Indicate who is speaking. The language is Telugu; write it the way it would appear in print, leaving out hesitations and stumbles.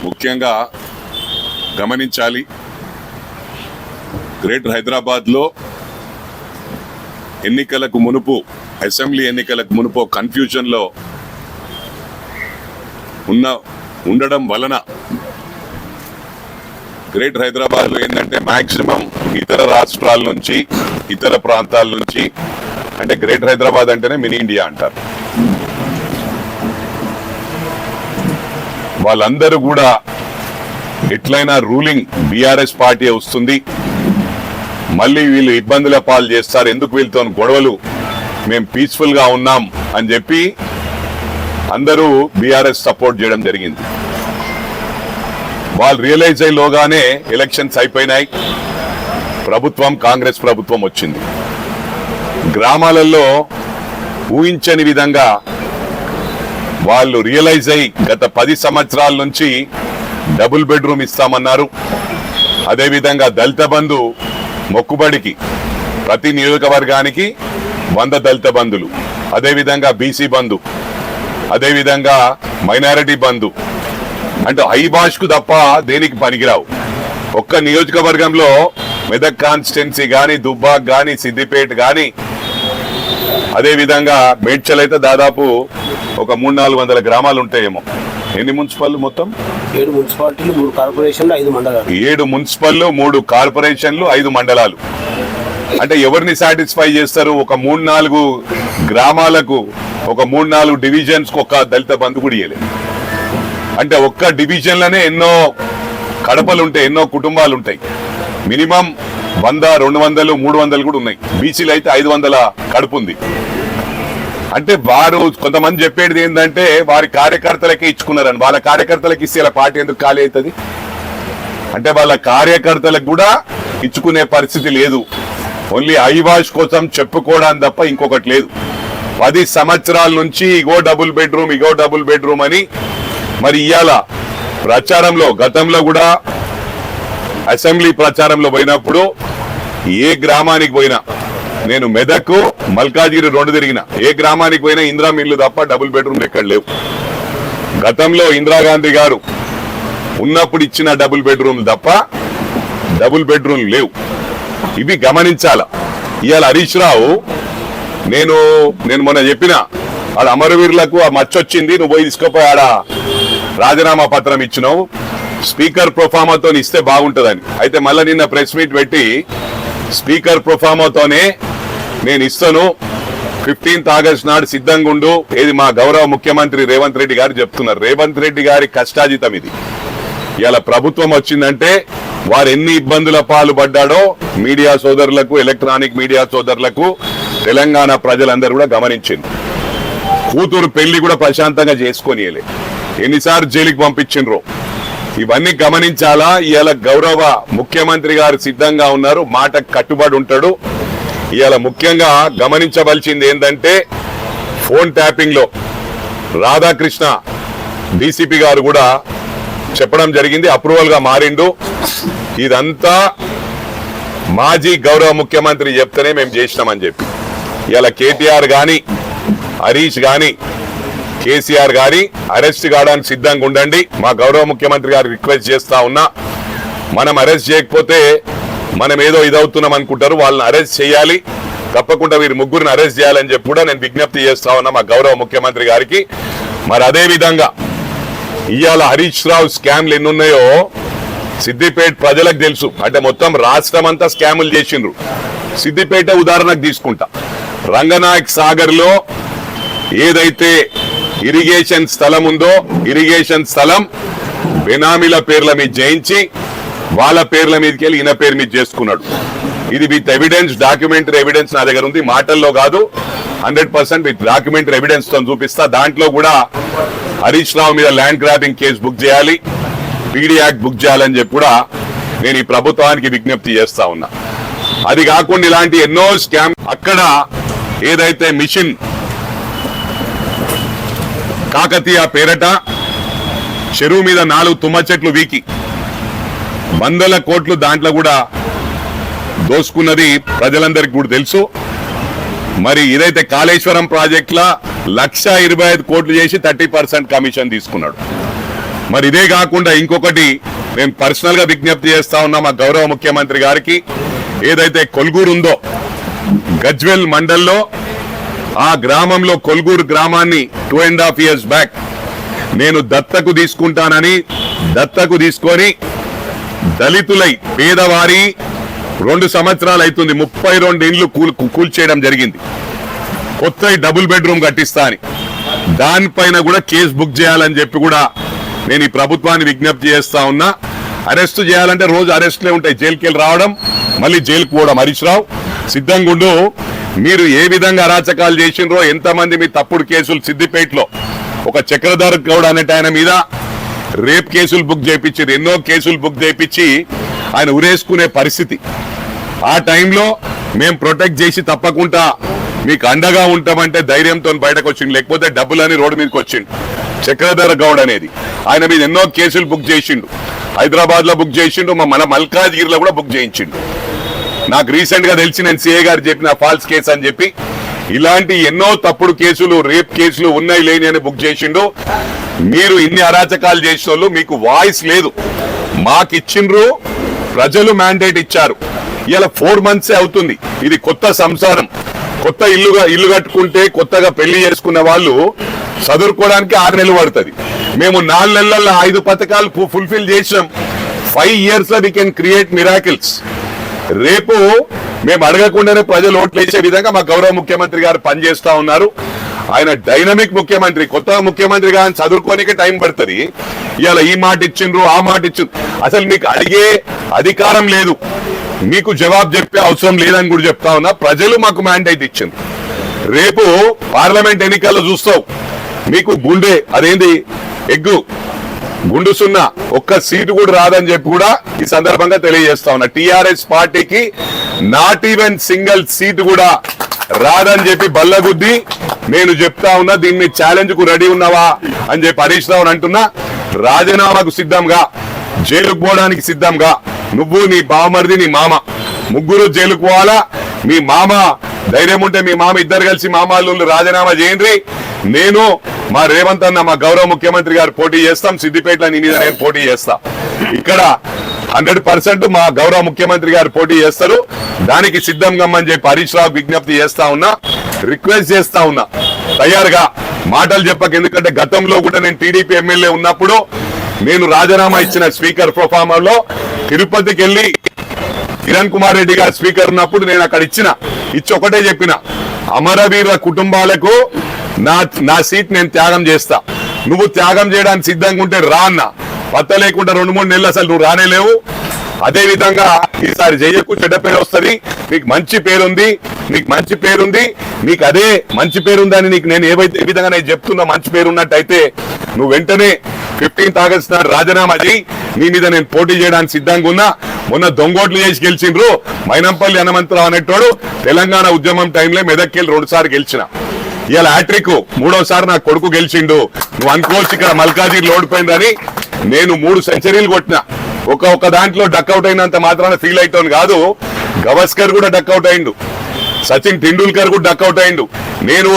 Speaker 1: ముఖ్యంగా గమనించాలి. గ్రేటర్ హైదరాబాద్లో ఎన్నికలకు మునుపు, అసెంబ్లీ ఎన్నికలకు మునుపు కన్ఫ్యూజన్లో ఉండడం వలన గ్రేటర్ హైదరాబాద్లో ఏంటంటే మ్యాక్సిమం ఇతర రాష్ట్రాల నుంచి, ఇతర ప్రాంతాల నుంచి, అంటే గ్రేటర్ హైదరాబాద్ అంటేనే మినీ ఇండియా అంటారు, వాళ్ళందరూ కూడా ఎట్లయినా రూలింగ్ బీఆర్ఎస్ పార్టీ వస్తుంది, మళ్ళీ వీళ్ళు ఇబ్బందుల పాలు చేస్తారు, ఎందుకు వీళ్ళతో గొడవలు, మేము పీస్ఫుల్ గా ఉన్నాం అని చెప్పి అందరూ బీఆర్ఎస్ సపోర్ట్ చేయడం జరిగింది. వాళ్ళు రియలైజ్ అయ్యేలోగానే ఎలక్షన్స్ అయిపోయినాయి, ప్రభుత్వం కాంగ్రెస్ ప్రభుత్వం వచ్చింది. గ్రామాలలో ఊహించని విధంగా వాళ్ళు రియలైజ్ అయ్యి గత 10 సంవత్సరాల నుంచి డబుల్ బెడ్రూమ్ ఇస్తామన్నారు. అదేవిధంగా దళిత బంధు మొక్కుబడికి ప్రతి నియోజకవర్గానికి 100 దళిత బంధులు, అదేవిధంగా బీసీ బంధు, అదేవిధంగా మైనారిటీ బంధు, అంటే హైబాష్కు తప్ప దేనికి పనికిరావు. ఒక్క నియోజకవర్గంలో మెదక్ కాన్స్టిట్యున్సీ కానీ, దుబ్బాక్ కానీ, సిద్దిపేట కానీ, అదేవిధంగా మేడ్చల్ అయితే దాదాపు ఒక 300-400 గ్రామాలు ఉంటాయేమో. ఎన్ని మున్సిపల్ మొత్తం?
Speaker 2: 7 మున్సిపాలిటీలు, 3 కార్పొరేషన్లు, 5 మండలాలు.
Speaker 1: 7 మున్సిపల్లు, 3 కార్పొరేషన్లు, 5 మండలాలు. అంటే ఎవరిని సాటిస్ఫై చేస్తారు? ఒక 3-4 గ్రామాలకు, ఒక 3-4 డివిజన్స్ కు ఒక దళిత బంధు కూడా ఇయ్యలేదు. అంటే ఒక్క డివిజన్ లోనే ఎన్నో కడపలు ఉంటాయి, ఎన్నో కుటుంబాలు ఉంటాయి. మినిమం 100, 200, 300 కూడా ఉన్నాయి. బీసీలు అయితే 500 కడుపు ఉంది. అంటే వారు కొంతమంది చెప్పేది ఏంటంటే వారి కార్యకర్తలకే ఇచ్చుకున్నారని. వాళ్ళ కార్యకర్తలకు ఇస్తే ఇలా పార్టీ ఎందుకు ఖాళీ అవుతుంది? అంటే వాళ్ళ కార్యకర్తలకు కూడా ఇచ్చుకునే పరిస్థితి లేదు. ఓన్లీ ఐవాష్ కోసం చెప్పుకోవడానికి తప్ప ఇంకొకటి లేదు. 10 సంవత్సరాల నుంచి ఇగో డబుల్ బెడ్రూమ్, ఇగో డబుల్ బెడ్రూమ్ అని. మరి ఇవాళ ప్రచారంలో, గతంలో కూడా అసెంబ్లీ ప్రచారంలో పోయినప్పుడు ఏ గ్రామానికి పోయినా, నేను మెదక్, మల్కాజిగిరి 2 తిరిగిన, ఏ గ్రామానికి పోయినా ఇందిరా మిల్లు తప్ప డబుల్ బెడ్రూమ్లు ఎక్కడ లేవు. గతంలో ఇందిరాగాంధీ గారు ఉన్నప్పుడు ఇచ్చిన డబుల్ బెడ్రూమ్లు తప్ప డబుల్ బెడ్రూమ్లు లేవు. ఇవి గమనించాల. ఇవాళ హరీష్ రావు, నేను మొన్న చెప్పిన ఆడ అమరవీరులకు ఆ మచ్చొచ్చింది, నువ్వు పోయి తీసుకుపోయి ఆడ రాజీనామా పత్రం ఇచ్చినావు, స్పీకర్ ప్రొఫామాతో ఇస్తే బాగుంటుందని. అయితే మళ్ళీ నిన్న ప్రెస్ మీట్ పెట్టి స్పీకర్ ప్రొఫామాతోనే నేను ఇస్తాను, 15th ఆగస్టు నాడు సిద్ధంగా ఉండు, ఇది మా గౌరవ ముఖ్యమంత్రి రేవంత్ రెడ్డి గారు చెప్తున్నారు. రేవంత్ రెడ్డి గారి కష్టాజితం ఇది. ఇలా ప్రభుత్వం వచ్చిందంటే వారు ఎన్ని ఇబ్బందుల పాలు పడ్డాడో మీడియా సోదరులకు, ఎలక్ట్రానిక్ మీడియా సోదరులకు తెలంగాణ ప్రజలందరూ కూడా గమనించింది. కూతురు పెళ్లి కూడా ప్రశాంతంగా చేసుకొనియలే, ఎన్నిసార్లు జైలుకి పంపించిండ్రో ఇవన్నీ గమనించాలా. ఇవాళ గౌరవ ముఖ్యమంత్రి గారు సిద్ధంగా ఉన్నారు, మాటకు కట్టుబడి ఉంటాడు. ఇవాళ ముఖ్యంగా గమనించవలసింది ఏంటంటే ఫోన్ ట్యాపింగ్ లో రాధాకృష్ణ డీసీపీ గారు కూడా చెప్పడం జరిగింది, అప్రూవల్ గా మారిండు. ఇదంతా మాజీ గౌరవ ముఖ్యమంత్రి చెప్తేనే మేము చేసినామని చెప్పి. ఇలా కేటీఆర్ గాని, హరీష్ గాని, కేసీఆర్ గాని అరెస్ట్ కావడానికి సిద్ధంగా ఉండండి. మా గౌరవ ముఖ్యమంత్రి గారు రిక్వెస్ట్ చేస్తా ఉన్నా, మనం అరెస్ట్ చేయకపోతే మనం ఏదో ఇదవుతున్నాం అనుకుంటారు, వాళ్ళని అరెస్ట్ చేయాలి, తప్పకుండా వీరు ముగ్గురిని అరెస్ట్ చేయాలని చెప్పి కూడా నేను విజ్ఞప్తి చేస్తా ఉన్నా మా గౌరవ ముఖ్యమంత్రి గారికి. మరి అదే విధంగా ఇవాళ హరీష్ రావు స్కామ్లు ఎన్నున్నాయో సిద్దిపేట ప్రజలకు తెలుసు. అంటే మొత్తం రాష్ట్రం అంతా స్కాములు చేసిండ్రు. సిద్దిపేట ఉదాహరణకు తీసుకుంటా, రంగనాయక్ సాగర్ లో ఏదైతే ఇరిగేషన్ స్థలం ఉందో, ఇరిగేషన్ స్థలం బెనామీల పేర్ల మీద చేయించి వాళ్ళ పేర్ల మీదకి వెళ్ళి ఈయన పేరు మీద చేసుకున్నాడు. ఇది విత్ ఎవిడెన్స్, డాక్యుమెంటరీ ఎవిడెన్స్ నా దగ్గర ఉంది, మాటల్లో కాదు, 100% విత్ డాక్యుమెంటరీ ఎవిడెన్స్ తో చూపిస్తా. దాంట్లో కూడా హరీష్ రావు మీద ల్యాండ్ గ్రాబింగ్ కేసు బుక్ చేయాలి, పీడీ యాక్ట్ బుక్ చేయాలని చెప్పి కూడా నేను ఈ ప్రభుత్వానికి విజ్ఞప్తి చేస్తా ఉన్నా. అది కాకుండా ఇలాంటి ఎన్నో స్కామ్, అక్కడ ఏదైతే మిషన్ కాకతీయ పేరట చెరువు మీద 4 తుమ్మ చెట్లు వీకి 100 కోట్లు దాంట్లో కూడా దోసుకున్నది ప్రజలందరికీ కూడా తెలుసు. మరి ఇదైతే కాళేశ్వరం ప్రాజెక్ట్ లా 1,25,000 కోట్లు చేసి 30% కమిషన్ తీసుకున్నాడు. మరి ఇదే కాకుండా ఇంకొకటి నేను పర్సనల్ గా విజ్ఞప్తి చేస్తా ఉన్నా మా గౌరవ ముఖ్యమంత్రి గారికి, ఏదైతే కొల్గూరు ఉందో గజ్వెల్ మండల్లో ఆ గ్రామంలో కొల్గూరు గ్రామాన్ని 2.5 years బ్యాక్ నేను దత్తకు తీసుకుంటానని దత్తకు తీసుకొని దళితులై పేదవారి 2 సంవత్సరాలు అవుతుంది 32 ఇండ్లు కూల్చేయడం జరిగింది. కొత్త డబుల్ బెడ్రూమ్ కట్టిస్తా అని దానిపైన కూడా కేసు బుక్ చేయాలని చెప్పి కూడా నేను ఈ ప్రభుత్వాన్ని విజ్ఞప్తి చేస్తా ఉన్నా. అరెస్ట్ చేయాలంటే రోజు అరెస్ట్లే ఉంటాయి, జైలుకి వెళ్ళి రావడం మళ్ళీ జైలుకు పోవడం. హరీష్ రావు సిద్ధంగా ఉండు, మీరు ఏ విధంగా అరాచకాలు చేసిండ్రో, ఎంతమంది మీ తప్పుడు కేసులు సిద్దిపేటలో ఒక చక్రధర్ గౌడ్ అనేట ఆయన మీద రేప్ కేసులు బుక్ చేయించారు, ఎన్నో కేసులు బుక్ చేయించి ఆయన ఉరేసుకునే పరిస్థితి. ఆ టైంలో మేము ప్రొటెక్ట్ చేసి తప్పకుండా మీకు అండగా ఉంటామంటే ధైర్యంతో బయటకు వచ్చిండు, లేకపోతే డబ్బులని రోడ్డు మీదకి వచ్చిండు. చక్రధర్ గౌడ్ అనేది ఆయన మీద ఎన్నో కేసులు బుక్ చేసిండు, హైదరాబాద్ లో బుక్ చేసిండు, మన మల్కాజ్గిరిలో కూడా బుక్ చేయించిండు. నాకు రీసెంట్ గా తెలిసి నేను సిఏ గారు చెప్పిన ఫాల్స్ కేసు అని చెప్పి ఇలాంటి ఎన్నో తప్పుడు కేసులు, రేప్ కేసులు ఉన్నాయి లేని అని బుక్ చేసిండు. మీరు ఇన్ని అరాచకాలు చేసిన వాళ్ళు, మీకు వాయిస్ లేదు. మాకు ఇచ్చిండ్రు, ప్రజలు మ్యాండేట్ ఇచ్చారు. ఇలా 4 months అవుతుంది. ఇది కొత్త సంసారం, కొత్త ఇల్లు కట్టుకుంటే కొత్తగా పెళ్లి చేసుకున్న వాళ్ళు చదువుకోవడానికి 6 నెలలు పడుతుంది. మేము 4 నెలల్లో 5 పథకాలు ఫుల్ఫిల్ చేసాం. 5 years లో వీ కెన్ క్రియేట్ మిరాకిల్స్. రేపు మేము అడగకుండానే ప్రజలు ఓట్లు వేసే విధంగా మా గౌరవ ముఖ్యమంత్రి గారు పనిచేస్తా ఉన్నారు. ఆయన డైనమిక్ ముఖ్యమంత్రి, కొత్త ముఖ్యమంత్రి గారిని చదువుకోనికే టైం పడుతుంది. ఇవాళ ఈ మాట ఇచ్చిండ్రు, ఆ మాట ఇచ్చిండ్రు, అసలు మీకు అడిగే అధికారం లేదు, మీకు జవాబు చెప్పే అవసరం లేదని కూడా చెప్తా ఉన్నా. ప్రజలు మాకు మ్యాండేట్ ఇచ్చిండ్రు. రేపు పార్లమెంట్ ఎన్నికల్లో చూస్తావు, మీకు గుండె అదేంది ఎగ్గు గుండు సున్నా, ఒక్క సీటు కూడా రాదని చెప్పి కూడా ఈ సందర్భంగా తెలియజేస్తా ఉన్నా. టిఆర్ఎస్ పార్టీకి నాట్ ఈవెన్ సింగిల్ సీటు కూడా రాదని చెప్పి బల్లగుద్ది నేను చెప్తా ఉన్నా. దీన్ని ఛాలెంజ్ కు రెడీ ఉన్నావా అని చెప్పి హరీష్ రావు అంటున్నా. రాజీనామాకు సిద్ధంగా, జైలుకు పోవడానికి సిద్ధంగా, నువ్వు నీ బావమరిది నీ మామ ముగ్గురు జైలుకు పోవాలా. మీ మామ ధైర్యం ఉంటే మీ మామ ఇద్దరు కలిసి మామాళ్ళు రాజీనామా చేయండి. నేను మా రేవంత్ అన్న, మా గౌరవ ముఖ్యమంత్రి గారు పోటీ చేస్తాం. సిద్దిపేటలో నీ మీద నేను పోటీ చేస్తా. ఇక్కడ 100% మా గౌరవ ముఖ్యమంత్రి గారు పోటీ చేస్తారు. దానికి సిద్ధంగా అని చెప్పి హరీష్ రావు విజ్ఞప్తి చేస్తా ఉన్నా, రిక్వెస్ట్ చేస్తా ఉన్నా. తయారుగా మాటలు చెప్పక, ఎందుకంటే గతంలో కూడా నేను టీడీపీ ఎమ్మెల్యే ఉన్నప్పుడు నేను రాజీనామా ఇచ్చిన స్పీకర్ ప్రోఫామర్ లో తిరుపతికి వెళ్లి కిరణ్ కుమార్ రెడ్డి గారు స్పీకర్ ఉన్నప్పుడు నేను అక్కడ ఇచ్చి ఒకటే చెప్పిన, అమరవీరుల కుటుంబాలకు నా సీట్ నేను త్యాగం చేస్తా. నువ్వు త్యాగం చేయడానికి సిద్ధంగా ఉంటే రా అన్న. పత్త లేకుండా 2-3 నెలలు అసలు నువ్వు రానేలేవు. అదే విధంగా ఈసారి జయ్యకు చెడ్డ పేరు వస్తుంది. నీకు మంచి పేరుంది, నీకు అదే మంచి పేరుందని నీకు నేను ఏ విధంగా నేను చెప్తున్నా, మంచి పేరు ఉన్నట్టయితే నువ్వు వెంటనే 15th August నాడు రాజీనామా చేయి. నీ మీద నేను పోటీ చేయడానికి సిద్ధంగా ఉన్నా. మొన్న దొంగోట్లు చేసి గెలిచిండ్రు. మైనంపల్లి హనుమంతరావు అనేటోడు తెలంగాణ ఉద్యమం టైంలో మెదక్కి 2 సార్లు గెలిచిన. ఇవాళ హ్యాట్రిక్ 3వసారి నా కొడుకు గెలిచిండు. నువ్వు అనుకోవచ్చు ఇక్కడ మల్కాజిగిరిలో ఓడిపోయిందని. నేను 3 సెంచరీలు కొట్టిన. ఒక దాంట్లో డక్అవుట్ అయినంత మాత్రాన ఫీల్ అవుతాను కాదు. గవస్కర్ కూడా డక్అవుట్ అయిండు, సచిన్ టెండూల్కర్ కూడా డక్అవుట్ అయిండు. నేను